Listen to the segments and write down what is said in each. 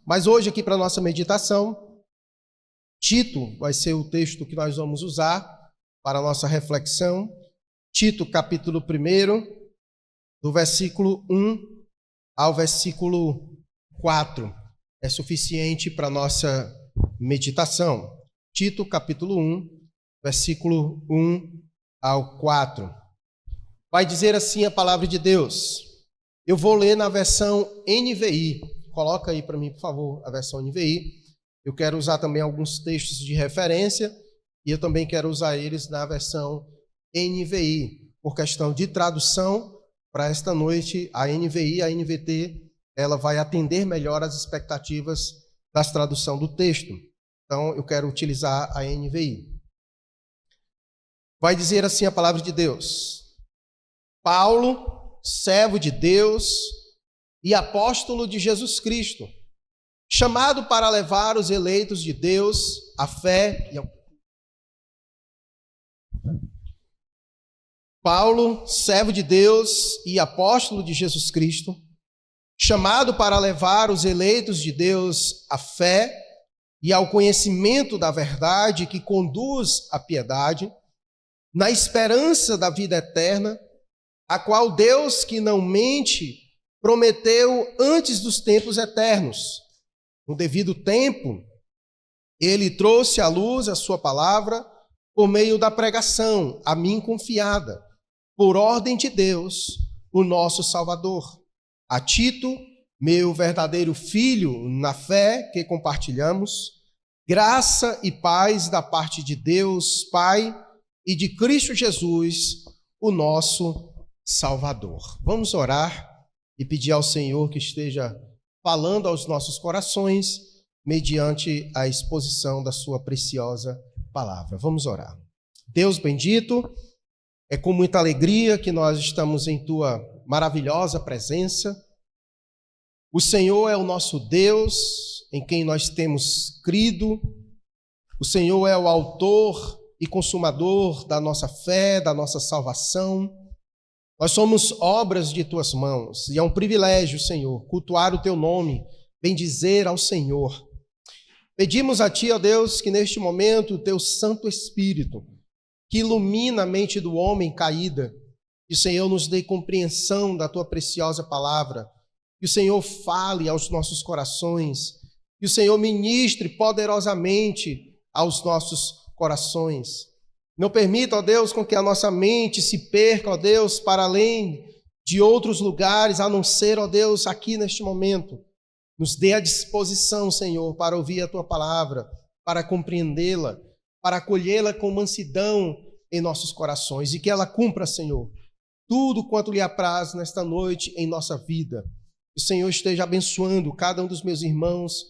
Mas hoje aqui para a nossa meditação, Tito vai ser o texto que nós vamos usar para a nossa reflexão. Tito, capítulo 1, do versículo 1 ao versículo 4. É suficiente para a nossa meditação. Tito, capítulo 1, versículo 1 ao 4. Vai dizer assim a palavra de Deus. Eu vou ler na versão NVI. Coloca aí para mim, por favor, a versão NVI. Eu quero usar também alguns textos de referência e eu também quero usar eles na versão NVI. Por questão de tradução, para esta noite, a NVI, a NVT, ela vai atender melhor as expectativas da tradução do texto. Então, eu quero utilizar a NVI. Vai dizer assim a palavra de Deus. Paulo, servo de Deus e apóstolo de Jesus Cristo, chamado para levar os eleitos de Deus à fé e ao... Paulo, servo de Deus e apóstolo de Jesus Cristo, chamado para levar os eleitos de Deus à fé e ao conhecimento da verdade que conduz à piedade, na esperança da vida eterna, a qual Deus, que não mente, prometeu antes dos tempos eternos. No devido tempo, ele trouxe à luz a sua palavra por meio da pregação, a mim confiada, por ordem de Deus, o nosso Salvador. A Tito, meu verdadeiro filho na fé que compartilhamos, graça e paz da parte de Deus, Pai, e de Cristo Jesus, o nosso Salvador. Vamos orar e pedir ao Senhor que esteja falando aos nossos corações mediante a exposição da sua preciosa palavra. Vamos orar. Deus bendito, é com muita alegria que nós estamos em tua maravilhosa presença. O Senhor é o nosso Deus, em quem nós temos crido. O Senhor é o autor e consumador da nossa fé, da nossa salvação. Nós somos obras de tuas mãos e é um privilégio, Senhor, cultuar o teu nome, bendizer ao Senhor. Pedimos a ti, ó Deus, que neste momento o teu Santo Espírito, que ilumina a mente do homem caída, que o Senhor nos dê compreensão da tua preciosa palavra, que o Senhor fale aos nossos corações, que o Senhor ministre poderosamente aos nossos corações. Não permita, ó Deus, com que a nossa mente se perca, ó Deus, para além de outros lugares, a não ser, ó Deus, aqui neste momento. Nos dê a disposição, Senhor, para ouvir a tua palavra, para compreendê-la, para acolhê-la com mansidão em nossos corações e que ela cumpra, Senhor, tudo quanto lhe apraz nesta noite em nossa vida. Que o Senhor esteja abençoando cada um dos meus irmãos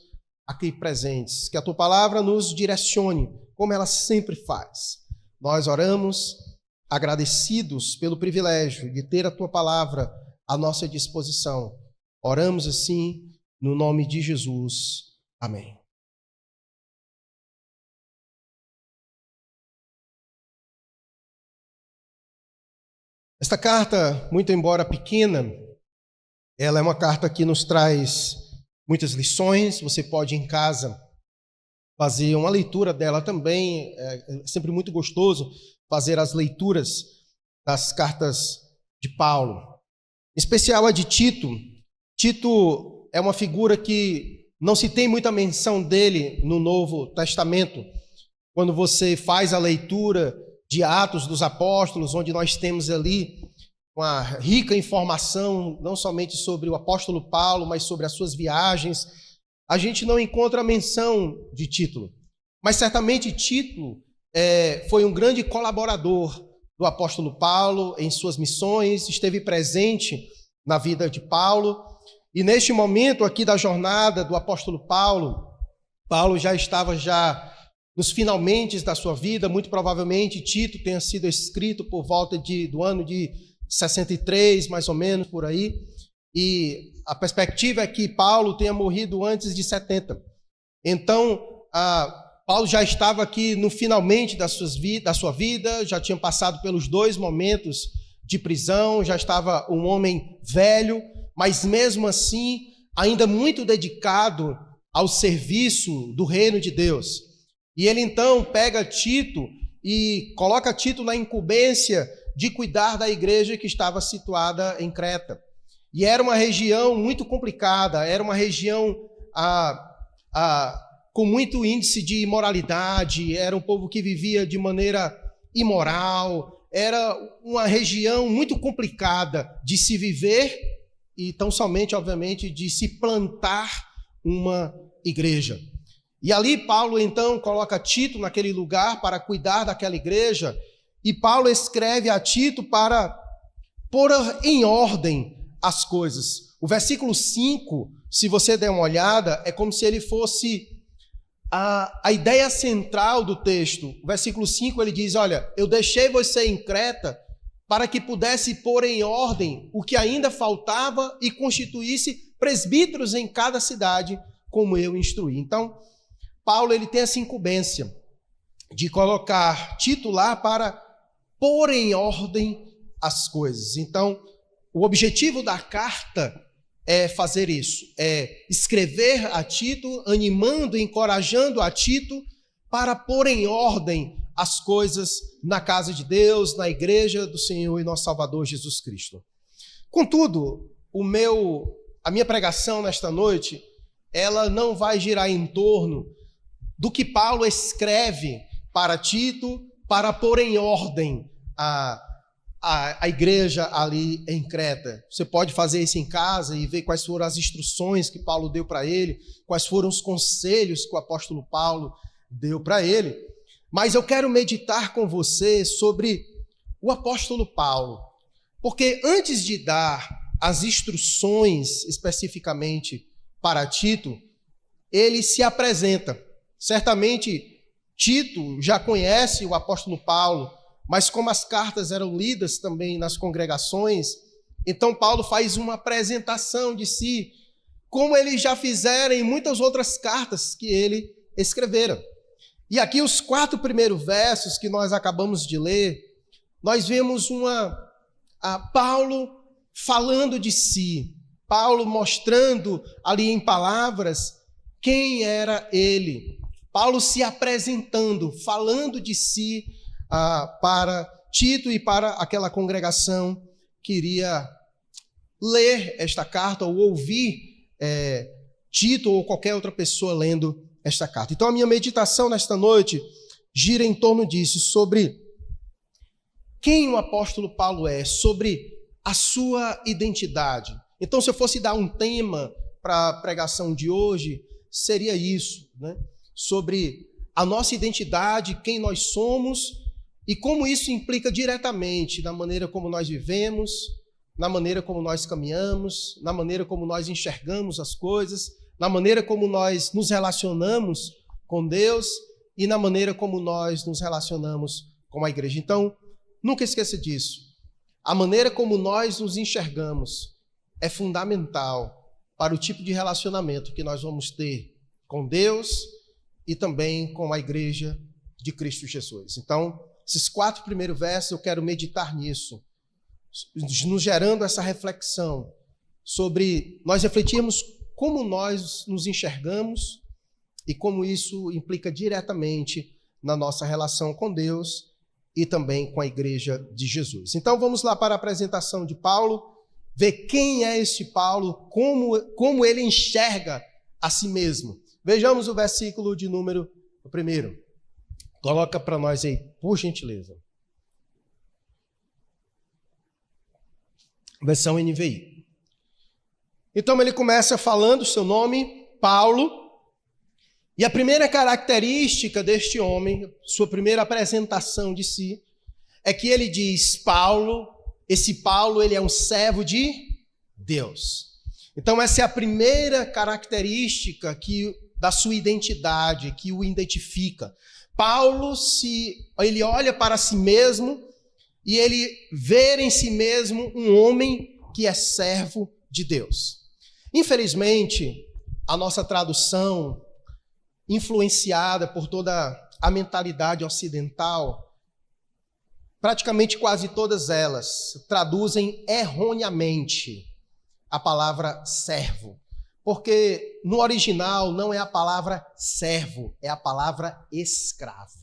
aqui presentes. Que a tua palavra nos direcione, como ela sempre faz. Nós oramos agradecidos pelo privilégio de ter a tua palavra à nossa disposição. Oramos assim no nome de Jesus. Amém. Esta carta, muito embora pequena, ela é uma carta que nos traz muitas lições. Você pode em casa fazer uma leitura dela também. É sempre muito gostoso fazer as leituras das cartas de Paulo. Em especial a de Tito. Tito é uma figura que não se tem muita menção dele no Novo Testamento. Quando você faz a leitura de Atos dos Apóstolos, onde nós temos ali uma rica informação, não somente sobre o apóstolo Paulo, mas sobre as suas viagens, a gente não encontra a menção de Tito. Mas certamente Tito foi um grande colaborador do apóstolo Paulo em suas missões, esteve presente na vida de Paulo. E neste momento aqui da jornada do apóstolo Paulo, Paulo já estava nos finalmente da sua vida. Muito provavelmente Tito tenha sido escrito por volta do ano de 63, mais ou menos, por aí. E a perspectiva é que Paulo tenha morrido antes de 70. Então, Paulo já estava aqui no finalmente da sua vida, já tinha passado pelos 2 momentos de prisão, já estava um homem velho, mas mesmo assim, ainda muito dedicado ao serviço do reino de Deus. E ele então pega Tito e coloca Tito na incumbência de cuidar da igreja que estava situada em Creta. E era uma região muito complicada, era uma região com muito índice de imoralidade, era um povo que vivia de maneira imoral, era uma região muito complicada de se viver e tão somente, obviamente, de se plantar uma igreja. E ali Paulo, então, coloca Tito naquele lugar para cuidar daquela igreja, e Paulo escreve a Tito para pôr em ordem as coisas. O versículo 5, se você der uma olhada, é como se ele fosse a ideia central do texto. O versículo 5 ele diz, olha, eu deixei você em Creta para que pudesse pôr em ordem o que ainda faltava e constituísse presbíteros em cada cidade, como eu instruí. Então, Paulo ele tem essa incumbência de colocar Tito lá para pôr em ordem as coisas. Então, o objetivo da carta é fazer isso, é escrever a Tito, animando, encorajando a Tito para pôr em ordem as coisas na casa de Deus, na igreja do Senhor e nosso Salvador Jesus Cristo. Contudo, a minha pregação nesta noite, ela não vai girar em torno do que Paulo escreve para Tito para pôr em ordem a igreja ali em Creta. Você pode fazer isso em casa e ver quais foram as instruções que Paulo deu para ele, quais foram os conselhos que o apóstolo Paulo deu para ele. Mas eu quero meditar com você sobre o apóstolo Paulo, porque antes de dar as instruções especificamente para Tito, ele se apresenta. Certamente Tito já conhece o apóstolo Paulo, mas como as cartas eram lidas também nas congregações, então Paulo faz uma apresentação de si, como ele já fizera em muitas outras cartas que ele escrevera. E aqui os 4 primeiros versos que nós acabamos de ler, nós vemos Paulo falando de si, Paulo mostrando ali em palavras quem era ele, Paulo se apresentando, falando de si, para Tito e para aquela congregação que iria ler esta carta ou ouvir Tito ou qualquer outra pessoa lendo esta carta. Então a minha meditação nesta noite gira em torno disso, sobre quem o apóstolo Paulo é, sobre a sua identidade. Então, se eu fosse dar um tema para a pregação de hoje, seria isso, né? Sobre a nossa identidade, quem nós somos, e como isso implica diretamente na maneira como nós vivemos, na maneira como nós caminhamos, na maneira como nós enxergamos as coisas, na maneira como nós nos relacionamos com Deus e na maneira como nós nos relacionamos com a igreja. Então, nunca esqueça disso. A maneira como nós nos enxergamos é fundamental para o tipo de relacionamento que nós vamos ter com Deus e também com a igreja de Cristo Jesus. Então, esses 4 primeiros versos, eu quero meditar nisso, nos gerando essa reflexão sobre nós refletirmos como nós nos enxergamos e como isso implica diretamente na nossa relação com Deus e também com a igreja de Jesus. Então vamos lá para a apresentação de Paulo, ver quem é este Paulo, como ele enxerga a si mesmo. Vejamos o versículo de número 1. Coloca para nós aí, por gentileza. Versão NVI. Então ele começa falando o seu nome, Paulo, e a primeira característica deste homem, sua primeira apresentação de si, é que ele diz, esse Paulo, ele é um servo de Deus. Então essa é a primeira característica da sua identidade, que o identifica. Paulo, ele olha para si mesmo e ele vê em si mesmo um homem que é servo de Deus. Infelizmente, a nossa tradução, influenciada por toda a mentalidade ocidental, praticamente quase todas elas traduzem erroneamente a palavra servo. Porque no original não é a palavra servo, é a palavra escravo.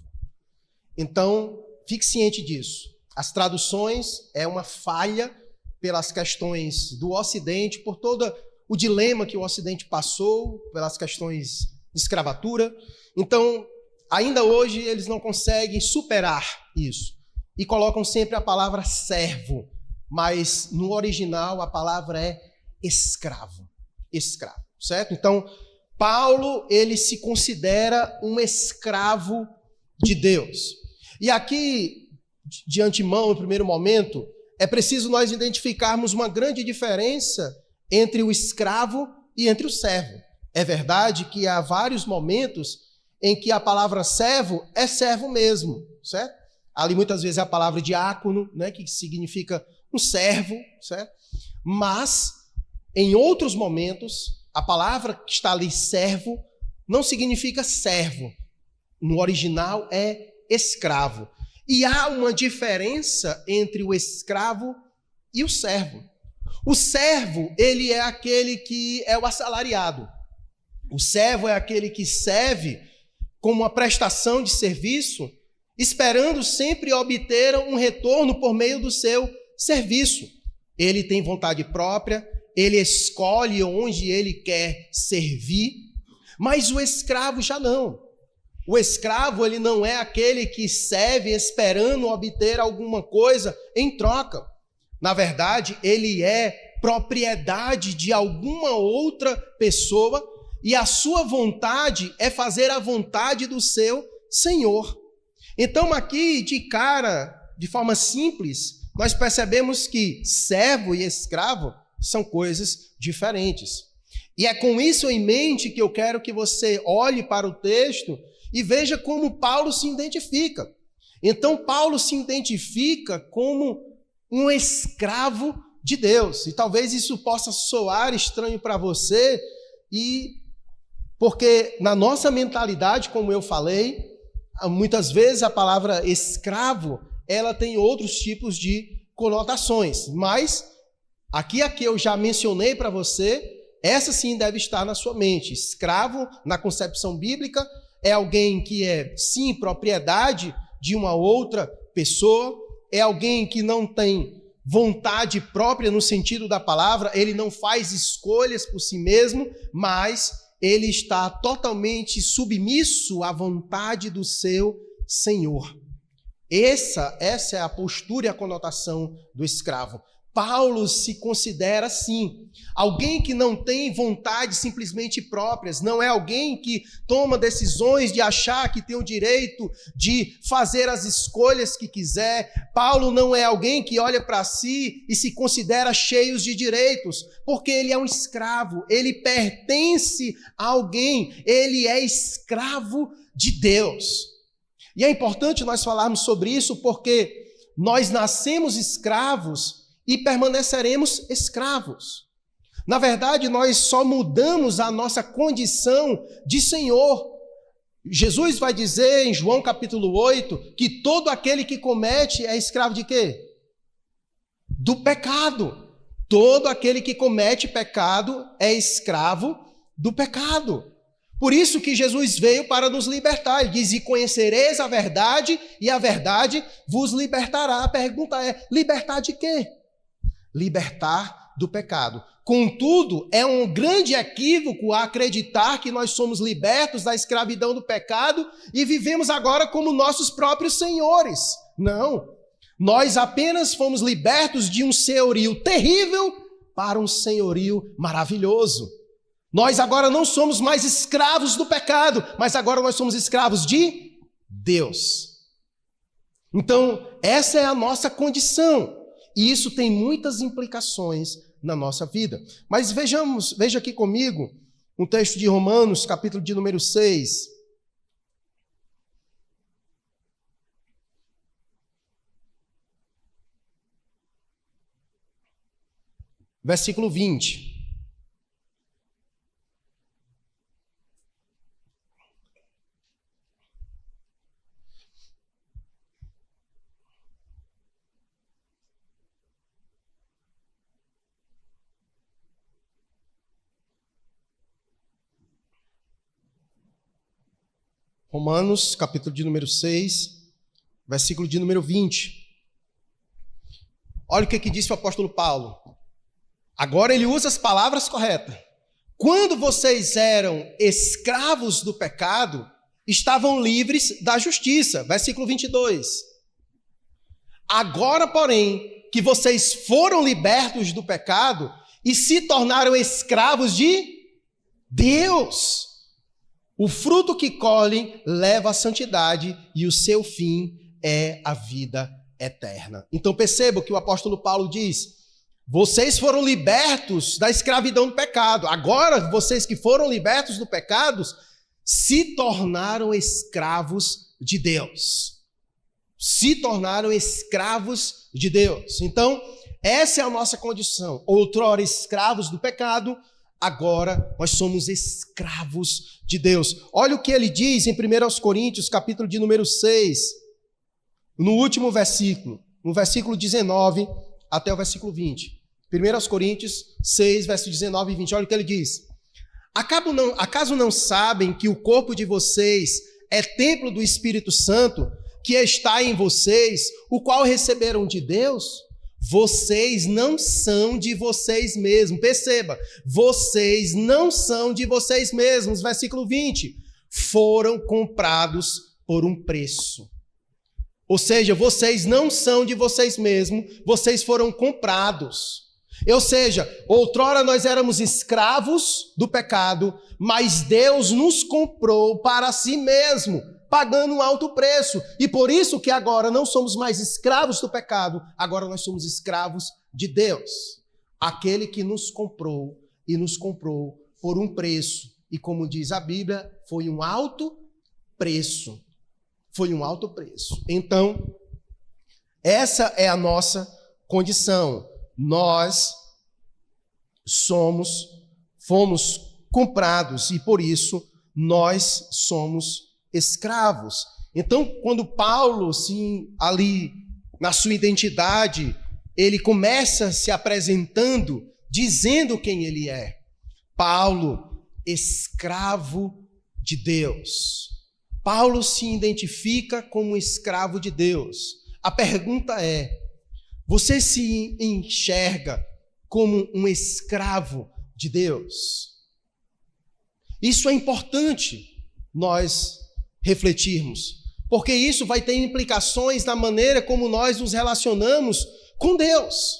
Então, fique ciente disso. As traduções é uma falha pelas questões do Ocidente, por todo o dilema que o Ocidente passou, pelas questões de escravatura. Então, ainda hoje eles não conseguem superar isso. E colocam sempre a palavra servo, mas no original a palavra é escravo. Escravo, certo? Então, Paulo, ele se considera um escravo de Deus. E aqui, de antemão, no primeiro momento, é preciso nós identificarmos uma grande diferença entre o escravo e entre o servo. É verdade que há vários momentos em que a palavra servo é servo mesmo, certo? Ali muitas vezes é a palavra diácono, né, que significa um servo, certo? Mas, em outros momentos, a palavra que está ali, servo, não significa servo. No original é escravo. E há uma diferença entre o escravo e o servo. O servo, ele é aquele que é o assalariado. O servo é aquele que serve como uma prestação de serviço, esperando sempre obter um retorno por meio do seu serviço. Ele tem vontade própria, ele escolhe onde ele quer servir, mas o escravo já não. O escravo, ele não é aquele que serve esperando obter alguma coisa em troca. Na verdade, ele é propriedade de alguma outra pessoa e a sua vontade é fazer a vontade do seu Senhor. Então, aqui, de cara, de forma simples, nós percebemos que servo e escravo são coisas diferentes. E é com isso em mente que eu quero que você olhe para o texto e veja como Paulo se identifica. Então, Paulo se identifica como um escravo de Deus. E talvez isso possa soar estranho para você, porque na nossa mentalidade, como eu falei, muitas vezes a palavra escravo, ela tem outros tipos de conotações. Mas aqui a que eu já mencionei para você, essa sim deve estar na sua mente. Escravo, na concepção bíblica, é alguém que é, sim, propriedade de uma outra pessoa, é alguém que não tem vontade própria no sentido da palavra, ele não faz escolhas por si mesmo, mas ele está totalmente submisso à vontade do seu Senhor. Essa é a postura e a conotação do escravo. Paulo se considera assim, alguém que não tem vontades simplesmente próprias, não é alguém que toma decisões de achar que tem o direito de fazer as escolhas que quiser. Paulo não é alguém que olha para si e se considera cheio de direitos, porque ele é um escravo, ele pertence a alguém, ele é escravo de Deus. E é importante nós falarmos sobre isso porque nós nascemos escravos e permaneceremos escravos. Na verdade, nós só mudamos a nossa condição de Senhor. Jesus vai dizer em João capítulo 8 que todo aquele que comete é escravo de quê? Do pecado. Todo aquele que comete pecado é escravo do pecado. Por isso que Jesus veio para nos libertar. Ele diz, e conhecereis a verdade, e a verdade vos libertará. A pergunta é, libertar de quê? Libertar do pecado. Contudo, é um grande equívoco acreditar que nós somos libertos da escravidão do pecado e vivemos agora como nossos próprios senhores. Não. Nós apenas fomos libertos de um senhorio terrível para um senhorio maravilhoso. Nós agora não somos mais escravos do pecado, mas agora nós somos escravos de Deus. Então, essa é a nossa condição. E isso tem muitas implicações na nossa vida. Mas veja aqui comigo um texto de Romanos, capítulo de número 6. Versículo 20. Romanos, capítulo de número 6, versículo de número 20. Olha o que disse o apóstolo Paulo. Agora ele usa as palavras corretas. Quando vocês eram escravos do pecado, estavam livres da justiça. Versículo 22. Agora, porém, que vocês foram libertos do pecado e se tornaram escravos de Deus, o fruto que colhem leva à santidade e o seu fim é a vida eterna. Então perceba o que o apóstolo Paulo diz. Vocês foram libertos da escravidão do pecado. Agora, vocês que foram libertos do pecado, se tornaram escravos de Deus. Se tornaram escravos de Deus. Então, essa é a nossa condição. Outrora escravos do pecado, agora nós somos escravos de Deus. Olha o que ele diz em 1 Coríntios, capítulo de número 6, no último versículo, no versículo 19 até o versículo 20. 1 Coríntios 6, versos 19 e 20. Olha o que ele diz. Acaso não sabem que o corpo de vocês é templo do Espírito Santo, que está em vocês, o qual receberam de Deus? Vocês não são de vocês mesmos. Perceba, vocês não são de vocês mesmos. Versículo 20. Foram comprados por um preço. Ou seja, vocês não são de vocês mesmos, vocês foram comprados. Ou seja, outrora nós éramos escravos do pecado, mas Deus nos comprou para si mesmo, pagando um alto preço. E por isso que agora não somos mais escravos do pecado, agora nós somos escravos de Deus. Aquele que nos comprou e nos comprou por um preço. E como diz a Bíblia, foi um alto preço. Foi um alto preço. Então, essa é a nossa condição. Nós fomos comprados e por isso nós somos escravos. Então, quando Paulo, ali na sua identidade, ele começa se apresentando, dizendo quem ele é. Paulo, escravo de Deus. Paulo se identifica como escravo de Deus. A pergunta é: você se enxerga como um escravo de Deus? Isso é importante nós refletirmos, porque isso vai ter implicações na maneira como nós nos relacionamos com Deus.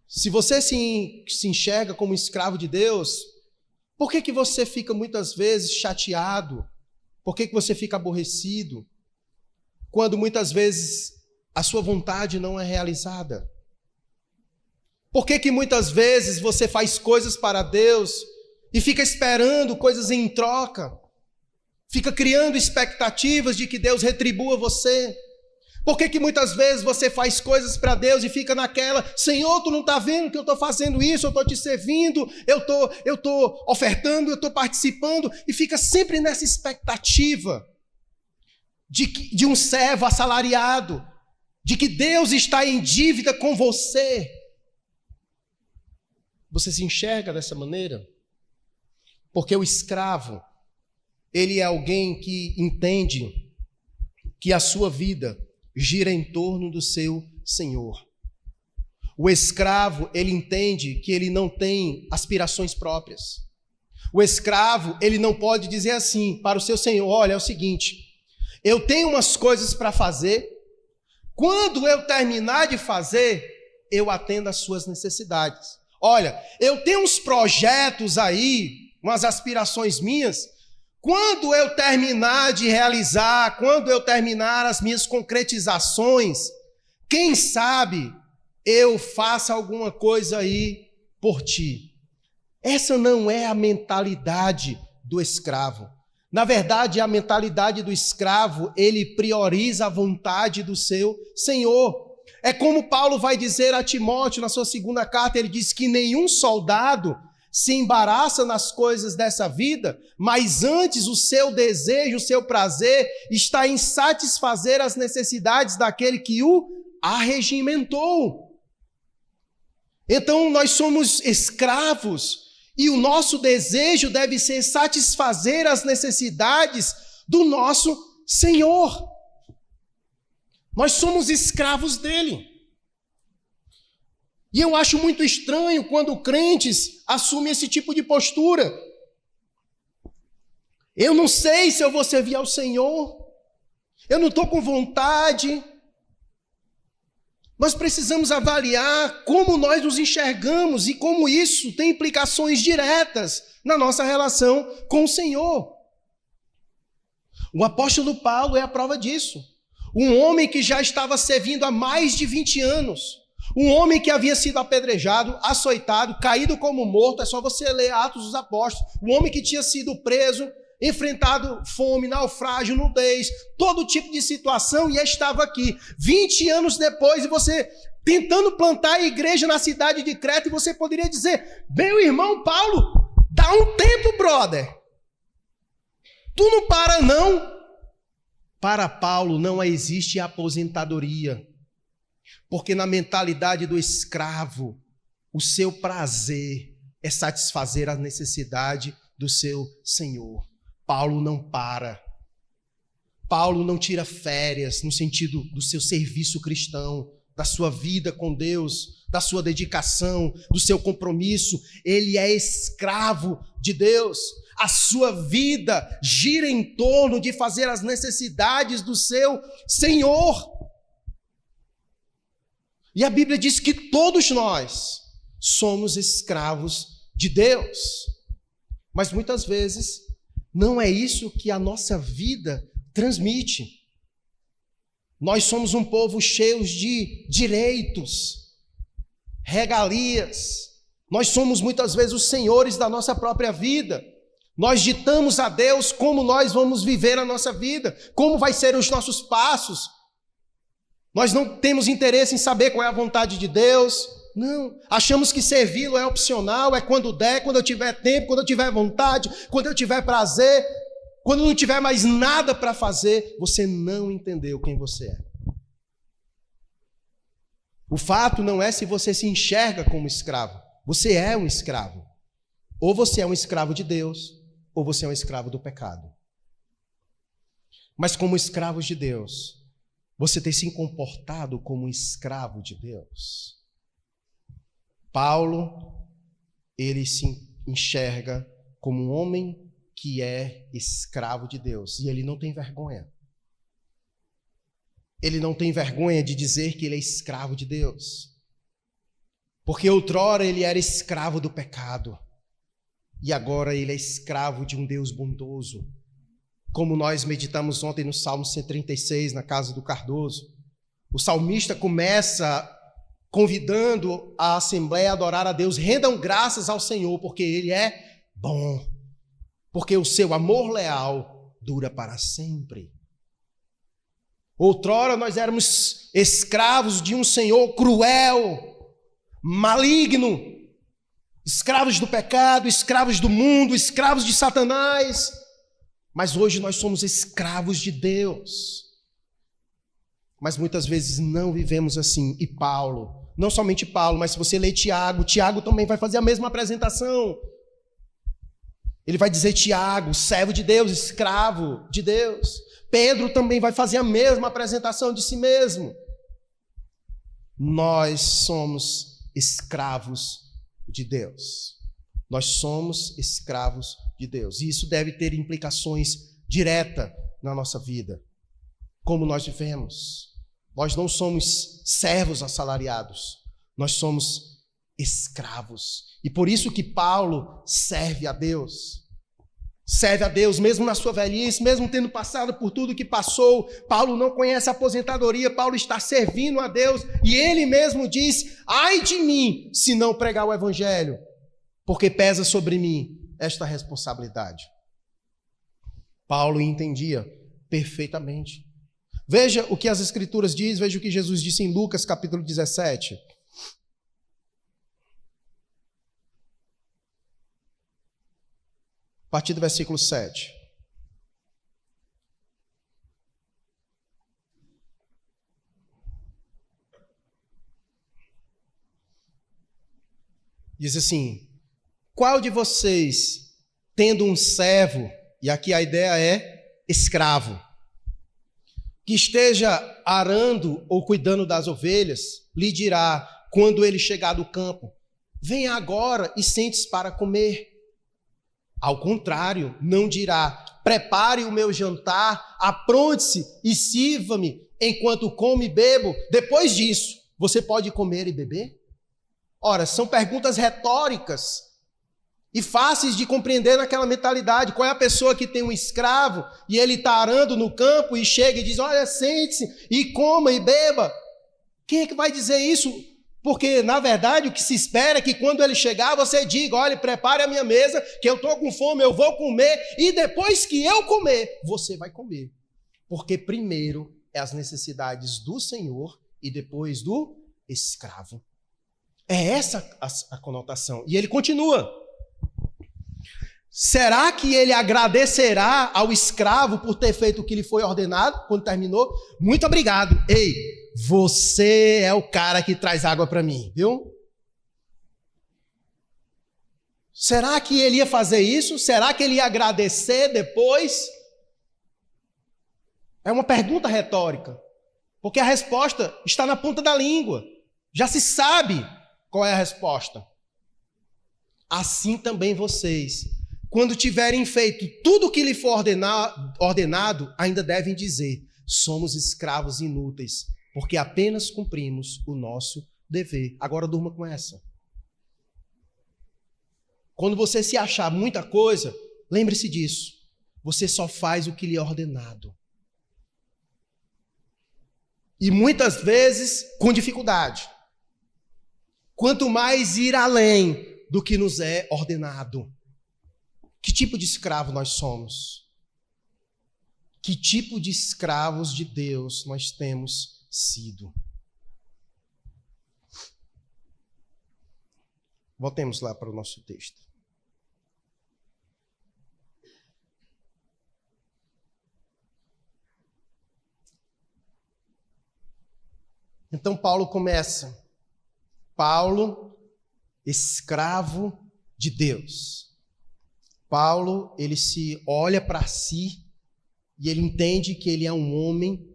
Se você se enxerga como escravo de Deus, por que você fica muitas vezes chateado? Por que você fica aborrecido? Quando muitas vezes a sua vontade não é realizada? Por que muitas vezes você faz coisas para Deus e fica esperando coisas em troca? Fica criando expectativas de que Deus retribua você? Por que muitas vezes você faz coisas para Deus e fica naquela: Senhor, tu não está vendo que eu estou fazendo isso, eu estou te servindo, eu estou ofertando, eu estou participando, e fica sempre nessa expectativa de um servo assalariado, de que Deus está em dívida com você. Você se enxerga dessa maneira? Porque o escravo, ele é alguém que entende que a sua vida gira em torno do seu Senhor. O escravo, ele entende que ele não tem aspirações próprias. O escravo, ele não pode dizer assim para o seu Senhor: olha, é o seguinte, eu tenho umas coisas para fazer, quando eu terminar de fazer, eu atendo às suas necessidades. Olha, eu tenho uns projetos aí, umas aspirações minhas, quando eu terminar de realizar, quando eu terminar as minhas concretizações, quem sabe eu faça alguma coisa aí por ti. Essa não é a mentalidade do escravo. Na verdade, a mentalidade do escravo, ele prioriza a vontade do seu Senhor. É como Paulo vai dizer a Timóteo na sua segunda carta, ele diz que nenhum soldado se embaraça nas coisas dessa vida, mas antes o seu desejo, o seu prazer está em satisfazer as necessidades daquele que o arregimentou. Então nós somos escravos E o nosso desejo deve ser satisfazer as necessidades do nosso Senhor. Nós somos escravos dele. E eu acho muito estranho quando crentes assumem esse tipo de postura. Eu não sei se eu vou servir ao Senhor. Eu não estou com vontade. Nós precisamos avaliar como nós nos enxergamos e como isso tem implicações diretas na nossa relação com o Senhor. O apóstolo Paulo é a prova disso. Um homem que já estava servindo há mais de 20 anos. Um homem que havia sido apedrejado, açoitado, caído como morto. É só você ler Atos dos Apóstolos. Um homem que tinha sido preso, enfrentado fome, naufrágio, nudez, todo tipo de situação, e estava aqui, 20 anos depois, e você tentando plantar a igreja na cidade de Creta, e você poderia dizer, meu irmão Paulo, dá um tempo, brother. Tu não para, não. Para Paulo não existe aposentadoria, porque na mentalidade do escravo, o seu prazer é satisfazer a necessidade do seu Senhor. Paulo não para. Paulo não tira férias no sentido do seu serviço cristão, da sua vida com Deus, da sua dedicação, do seu compromisso. Ele é escravo de Deus. A sua vida gira em torno de fazer as necessidades do seu Senhor. E a Bíblia diz que todos nós somos escravos de Deus. Mas muitas vezes não é isso que a nossa vida transmite. Nós somos um povo cheio de direitos, regalias. Nós somos muitas vezes os senhores da nossa própria vida. Nós ditamos a Deus como nós vamos viver a nossa vida, como vai ser os nossos passos. Nós não temos interesse em saber qual é a vontade de Deus. Não, achamos que servi-lo é opcional, é quando der, quando eu tiver tempo, quando eu tiver vontade, quando eu tiver prazer, quando não tiver mais nada para fazer. Você não entendeu quem você é. O fato não é se você se enxerga como escravo. Você é um escravo. Ou você é um escravo de Deus, ou você é um escravo do pecado. Mas como escravos de Deus, você tem se comportado como um escravo de Deus. Paulo, ele se enxerga como um homem que é escravo de Deus. E ele não tem vergonha. Ele não tem vergonha de dizer que ele é escravo de Deus. Porque outrora ele era escravo do pecado. E agora ele é escravo de um Deus bondoso. Como nós meditamos ontem no Salmo 136, na casa do Cardoso. O salmista começa convidando a assembleia a adorar a Deus. Rendam graças ao Senhor, porque Ele é bom. Porque o seu amor leal dura para sempre. Outrora nós éramos escravos de um Senhor cruel, maligno, escravos do pecado, escravos do mundo, escravos de Satanás. Mas hoje nós somos escravos de Deus. Mas muitas vezes não vivemos assim. E Paulo, não somente Paulo, mas se você ler Tiago, Tiago também vai fazer a mesma apresentação. Ele vai dizer Tiago, servo de Deus, escravo de Deus. Pedro também vai fazer a mesma apresentação de si mesmo. Nós somos escravos de Deus. Nós somos escravos de Deus. E isso deve ter implicações diretas na nossa vida. Como nós vivemos. Nós não somos servos assalariados. Nós somos escravos. E por isso que Paulo serve a Deus. Serve a Deus, mesmo na sua velhice, mesmo tendo passado por tudo que passou. Paulo não conhece a aposentadoria, Paulo está servindo a Deus. E ele mesmo diz, ai de mim, se não pregar o evangelho, porque pesa sobre mim esta responsabilidade. Paulo entendia perfeitamente. Veja o que as Escrituras dizem, veja o que Jesus disse em Lucas capítulo 17. A partir do versículo 7. Diz assim, Qual de vocês, tendo um servo, e aqui a ideia é escravo, que esteja arando ou cuidando das ovelhas, lhe dirá, quando ele chegar do campo, venha agora e sente-se para comer. Ao contrário, não dirá, prepare o meu jantar, apronte-se e sirva-me enquanto como e bebo. Depois disso, você pode comer e beber? Ora, são perguntas retóricas e fáceis de compreender naquela mentalidade. Qual é a pessoa que tem um escravo e ele está arando no campo e chega e diz, olha, sente-se e coma e beba? Quem é que vai dizer isso? Porque, na verdade, o que se espera é que quando ele chegar, você diga, olha, prepare a minha mesa, que eu estou com fome, eu vou comer, e depois que eu comer, você vai comer. Porque primeiro é as necessidades do Senhor e depois do escravo. É essa a conotação. E ele continua. Será que ele agradecerá ao escravo por ter feito o que lhe foi ordenado quando terminou? Muito obrigado. Ei, você é o cara que traz água para mim, viu? Será que ele ia fazer isso? Será que ele ia agradecer depois? É uma pergunta retórica, porque a resposta está na ponta da língua. Já se sabe qual é a resposta. Assim também vocês, quando tiverem feito tudo o que lhe for ordenado, ainda devem dizer, somos escravos inúteis, porque apenas cumprimos o nosso dever. Agora durma com essa. Quando você se achar muita coisa, lembre-se disso. Você só faz o que lhe é ordenado. E muitas vezes com dificuldade. Quanto mais ir além do que nos é ordenado. Que tipo de escravo nós somos? Que tipo de escravos de Deus nós temos sido? Voltemos lá para o nosso texto. Então Paulo começa. Paulo, escravo de Deus. Paulo, ele se olha para si e ele entende que ele é um homem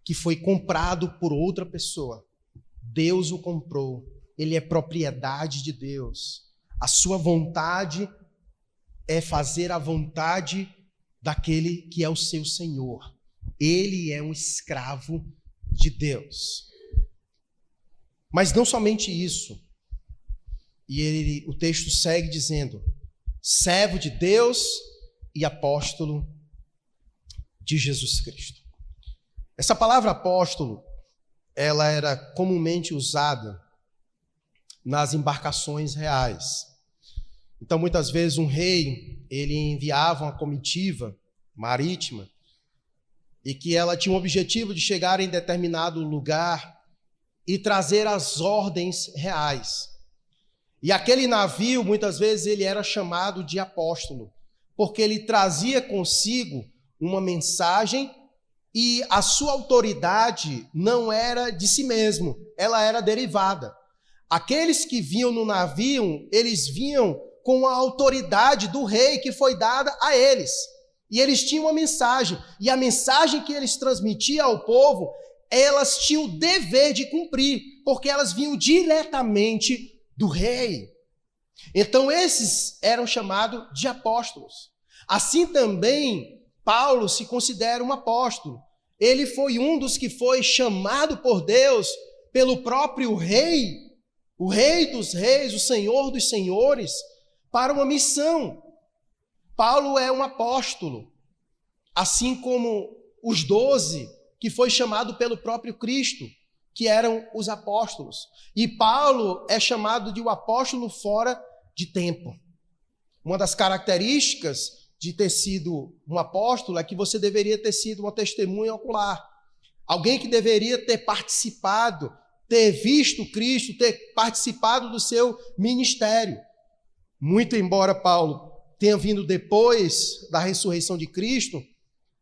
que foi comprado por outra pessoa. Deus o comprou. Ele é propriedade de Deus. A sua vontade é fazer a vontade daquele que é o seu Senhor. Ele é um escravo de Deus. Mas não somente isso. E o texto segue dizendo, servo de Deus e apóstolo de Jesus Cristo. Essa palavra apóstolo, ela era comumente usada nas embarcações reais. Então, muitas vezes, um rei, ele enviava uma comitiva marítima e que ela tinha o objetivo de chegar em determinado lugar e trazer as ordens reais. E aquele navio, muitas vezes, ele era chamado de apóstolo, porque ele trazia consigo uma mensagem e a sua autoridade não era de si mesmo, ela era derivada. Aqueles que vinham no navio, eles vinham com a autoridade do rei que foi dada a eles. E eles tinham uma mensagem, e a mensagem que eles transmitiam ao povo, elas tinham o dever de cumprir, porque elas vinham diretamente do rei. Então esses eram chamados de apóstolos. Assim também Paulo se considera um apóstolo. Ele foi um dos que foi chamado por Deus, pelo próprio rei, o rei dos reis, o senhor dos senhores, para uma missão. Paulo é um apóstolo, assim como os 12 que foi chamado pelo próprio Cristo, que eram os apóstolos. E Paulo é chamado de um apóstolo fora de tempo. Uma das características de ter sido um apóstolo é que você deveria ter sido uma testemunha ocular. Alguém que deveria ter participado, ter visto Cristo, ter participado do seu ministério. Muito embora Paulo tenha vindo depois da ressurreição de Cristo,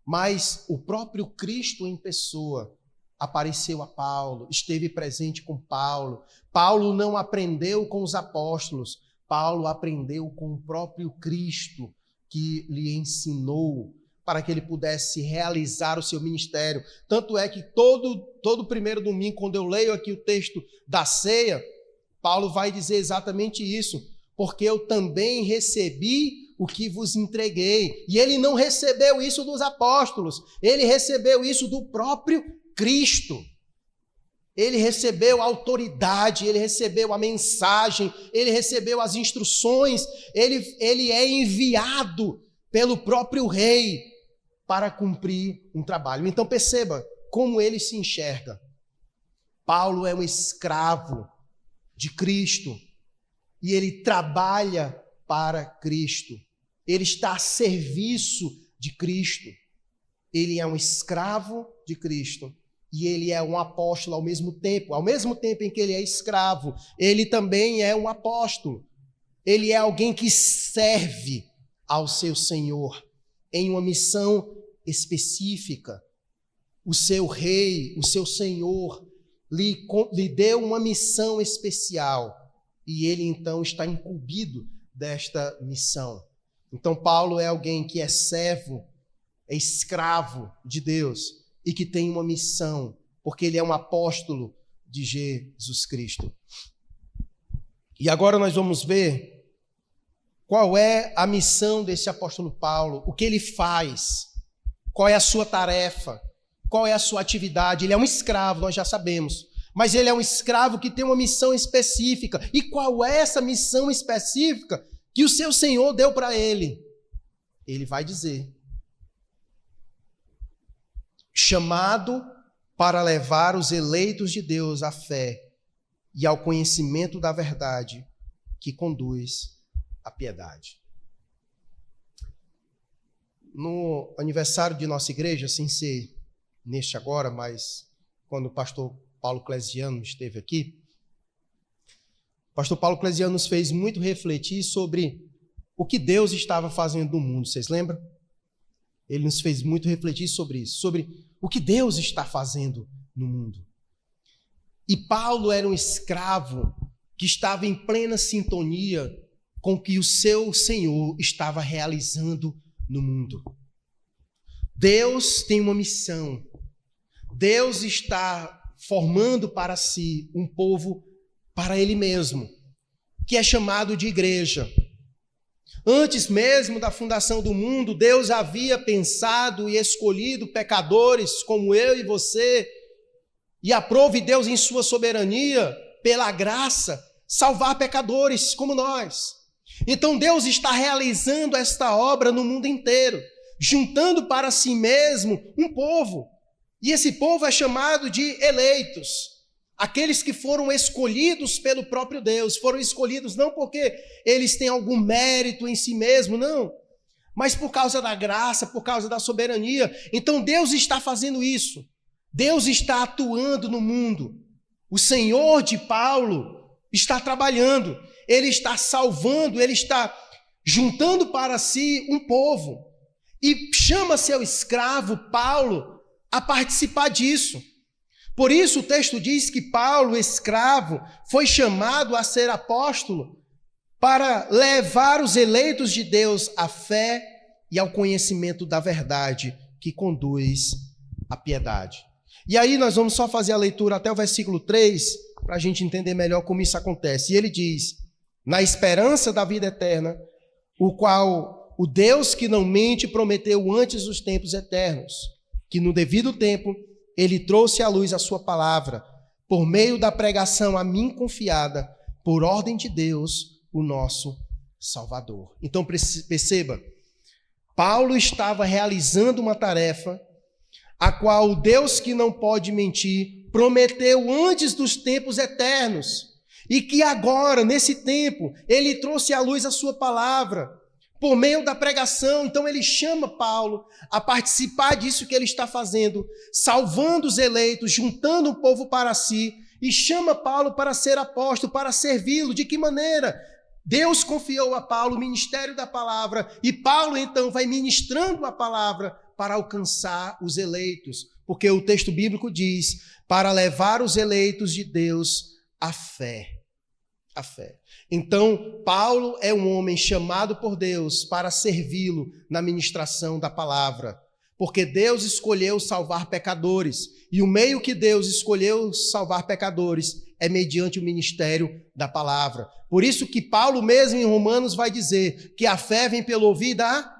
mas o próprio Cristo em pessoa apareceu a Paulo, esteve presente com Paulo. Paulo não aprendeu com os apóstolos. Paulo aprendeu com o próprio Cristo, que lhe ensinou para que ele pudesse realizar o seu ministério. Tanto é que todo primeiro domingo, quando eu leio aqui o texto da ceia, Paulo vai dizer exatamente isso, porque eu também recebi o que vos entreguei. E ele não recebeu isso dos apóstolos, ele recebeu isso do próprio Cristo. Ele recebeu a autoridade, ele recebeu a mensagem, ele recebeu as instruções, ele é enviado pelo próprio rei para cumprir um trabalho. Então perceba como ele se enxerga. Paulo é um escravo de Cristo e ele trabalha para Cristo. Ele está a serviço de Cristo. Ele é um escravo de Cristo e ele é um apóstolo ao mesmo tempo. Ao mesmo tempo em que ele é escravo, ele também é um apóstolo. Ele é alguém que serve ao seu Senhor em uma missão específica. O seu rei, o seu Senhor, lhe deu uma missão especial e ele então está incumbido desta missão. Então Paulo é alguém que é servo, é escravo de Deus e que tem uma missão, porque ele é um apóstolo de Jesus Cristo. E agora nós vamos ver qual é a missão desse apóstolo Paulo, o que ele faz, qual é a sua tarefa, qual é a sua atividade. Ele é um escravo, nós já sabemos, mas ele é um escravo que tem uma missão específica. E qual é essa missão específica que o seu Senhor deu para ele? Ele vai dizer: chamado para levar os eleitos de Deus à fé e ao conhecimento da verdade que conduz à piedade. No aniversário de nossa igreja, sem ser neste agora, mas quando o pastor Paulo Clesiano esteve aqui, o pastor Paulo Clesiano nos fez muito refletir sobre o que Deus estava fazendo no mundo. Vocês lembram? Ele nos fez muito refletir sobre isso, sobre o que Deus está fazendo no mundo. E Paulo era um escravo que estava em plena sintonia com o que o seu Senhor estava realizando no mundo. Deus tem uma missão. Deus está formando para si um povo para ele mesmo, que é chamado de igreja. Antes mesmo da fundação do mundo, Deus havia pensado e escolhido pecadores como eu e você, e aprove Deus em sua soberania, pela graça, salvar pecadores como nós. Então Deus está realizando esta obra no mundo inteiro, juntando para si mesmo um povo. E esse povo é chamado de eleitos, aqueles que foram escolhidos pelo próprio Deus. Foram escolhidos não porque eles têm algum mérito em si mesmo, não, mas por causa da graça, por causa da soberania. Então Deus está fazendo isso. Deus está atuando no mundo. O Senhor de Paulo está trabalhando. Ele está salvando, ele está juntando para si um povo. E chama seu escravo, Paulo, a participar disso. Por isso o texto diz que Paulo, escravo, foi chamado a ser apóstolo para levar os eleitos de Deus à fé e ao conhecimento da verdade que conduz à piedade. E aí nós vamos só fazer a leitura até o versículo 3 para a gente entender melhor como isso acontece. E ele diz: na esperança da vida eterna, o qual o Deus que não mente prometeu antes dos tempos eternos, que no devido tempo ele trouxe à luz a sua palavra, por meio da pregação a mim confiada, por ordem de Deus, o nosso Salvador. Então perceba, Paulo estava realizando uma tarefa a qual o Deus que não pode mentir prometeu antes dos tempos eternos, e que agora, nesse tempo, ele trouxe à luz a sua palavra, por meio da pregação. Então ele chama Paulo a participar disso que ele está fazendo, salvando os eleitos, juntando o povo para si, e chama Paulo para ser apóstolo, para servi-lo. De que maneira? Deus confiou a Paulo o ministério da palavra, e Paulo então vai ministrando a palavra para alcançar os eleitos, porque o texto bíblico diz, para levar os eleitos de Deus à fé. a fé. Então, Paulo é um homem chamado por Deus para servi-lo na ministração da palavra, porque Deus escolheu salvar pecadores, e o meio que Deus escolheu salvar pecadores é mediante o ministério da palavra. Por isso que Paulo mesmo em Romanos vai dizer que a fé vem pelo ouvir da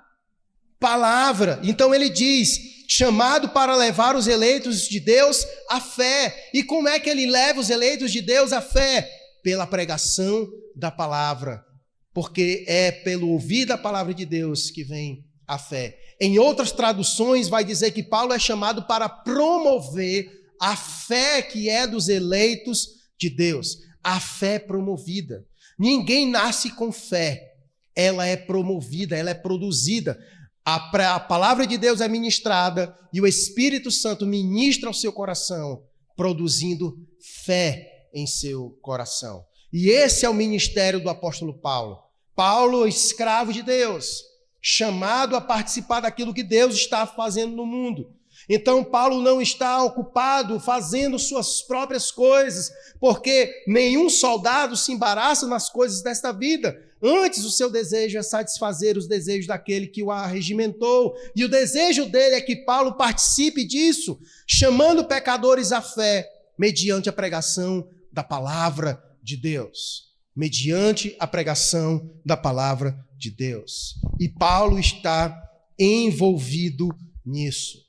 palavra. Então ele diz, chamado para levar os eleitos de Deus à fé. E como é que ele leva os eleitos de Deus à fé? Pela pregação da palavra, porque é pelo ouvir da palavra de Deus que vem a fé. Em outras traduções vai dizer que Paulo é chamado para promover a fé que é dos eleitos de Deus, a fé promovida. Ninguém nasce com fé, ela é promovida, ela é produzida. A palavra de Deus é ministrada e o Espírito Santo ministra ao seu coração, produzindo fé em seu coração. E esse é o ministério do apóstolo Paulo. Paulo, escravo de Deus, chamado a participar daquilo que Deus está fazendo no mundo. Então Paulo não está ocupado fazendo suas próprias coisas, porque nenhum soldado se embaraça nas coisas desta vida. Antes, o seu desejo é satisfazer os desejos daquele que o arregimentou. E o desejo dele é que Paulo participe disso, chamando pecadores à fé, mediante a pregação da palavra de Deus. Mediante a pregação da palavra de Deus. E Paulo está envolvido nisso.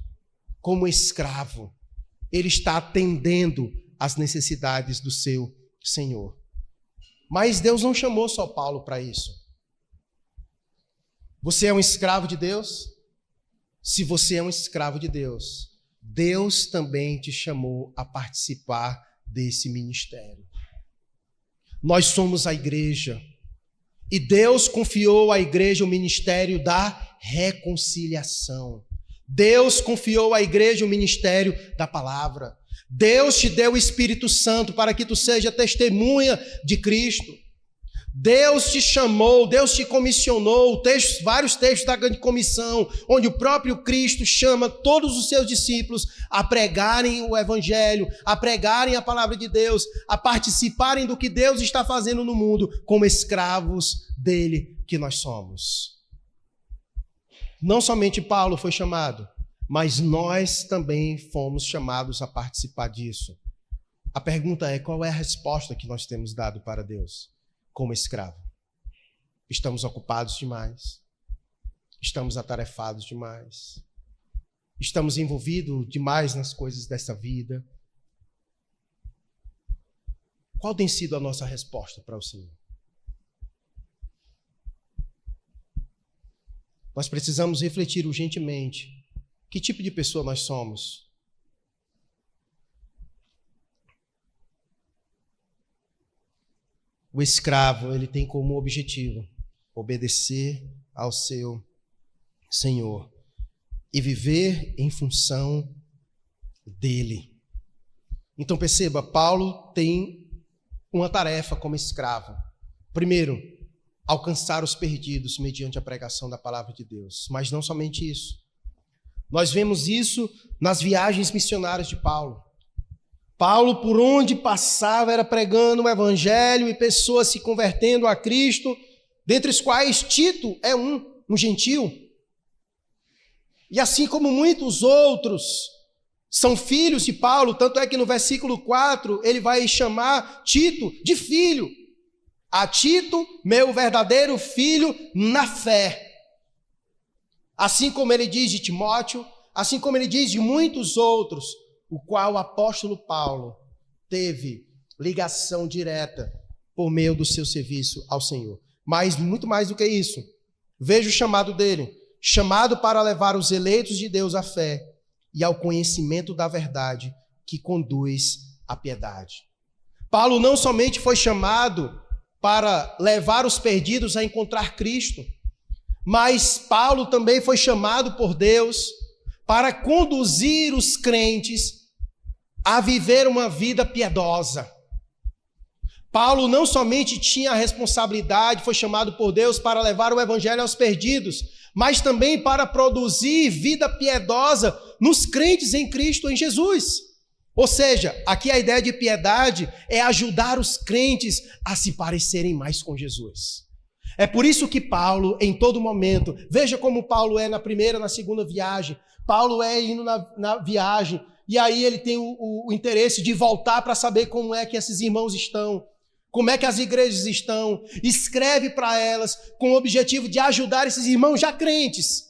Como escravo, ele está atendendo às necessidades do seu Senhor. Mas Deus não chamou só Paulo para isso. Você é um escravo de Deus? Se você é um escravo de Deus, Deus também te chamou a participar desse ministério. Nós somos a igreja e Deus confiou à igreja o ministério da reconciliação. Deus confiou à igreja o ministério da palavra. Deus te deu o Espírito Santo para que tu seja testemunha de Cristo. Deus te chamou, Deus te comissionou, vários textos da grande comissão, onde o próprio Cristo chama todos os seus discípulos a pregarem o evangelho, a pregarem a palavra de Deus, a participarem do que Deus está fazendo no mundo, como escravos dele que nós somos. Não somente Paulo foi chamado, mas nós também fomos chamados a participar disso. A pergunta é, qual é a resposta que nós temos dado para Deus como escravo? Estamos ocupados demais? Estamos atarefados demais? Estamos envolvidos demais nas coisas dessa vida? Qual tem sido a nossa resposta para o Senhor? Nós precisamos refletir urgentemente que tipo de pessoa nós somos. O escravo, ele tem como objetivo obedecer ao seu Senhor e viver em função dele. Então perceba, Paulo tem uma tarefa como escravo. Primeiro, alcançar os perdidos mediante a pregação da palavra de Deus. Mas não somente isso. Nós vemos isso nas viagens missionárias de Paulo. Paulo, por onde passava, era pregando o evangelho e pessoas se convertendo a Cristo, dentre os quais Tito é um gentil. E assim como muitos outros são filhos de Paulo, tanto é que no versículo 4 ele vai chamar Tito de filho. A Tito, meu verdadeiro filho na fé. Assim como ele diz de Timóteo, assim como ele diz de muitos outros, o qual o apóstolo Paulo teve ligação direta por meio do seu serviço ao Senhor. Mas muito mais do que isso, veja o chamado dele, chamado para levar os eleitos de Deus à fé e ao conhecimento da verdade que conduz à piedade. Paulo não somente foi chamado para levar os perdidos a encontrar Cristo, mas Paulo também foi chamado por Deus para conduzir os crentes a viver uma vida piedosa. Paulo não somente tinha a responsabilidade, foi chamado por Deus para levar o evangelho aos perdidos, mas também para produzir vida piedosa nos crentes em Cristo, em Jesus. Ou seja, aqui a ideia de piedade é ajudar os crentes a se parecerem mais com Jesus. É por isso que Paulo, em todo momento, veja como Paulo é na primeira, na segunda viagem. Paulo é indo na viagem, e aí ele tem o interesse de voltar para saber como é que esses irmãos estão, como é que as igrejas estão, escreve para elas com o objetivo de ajudar esses irmãos já crentes,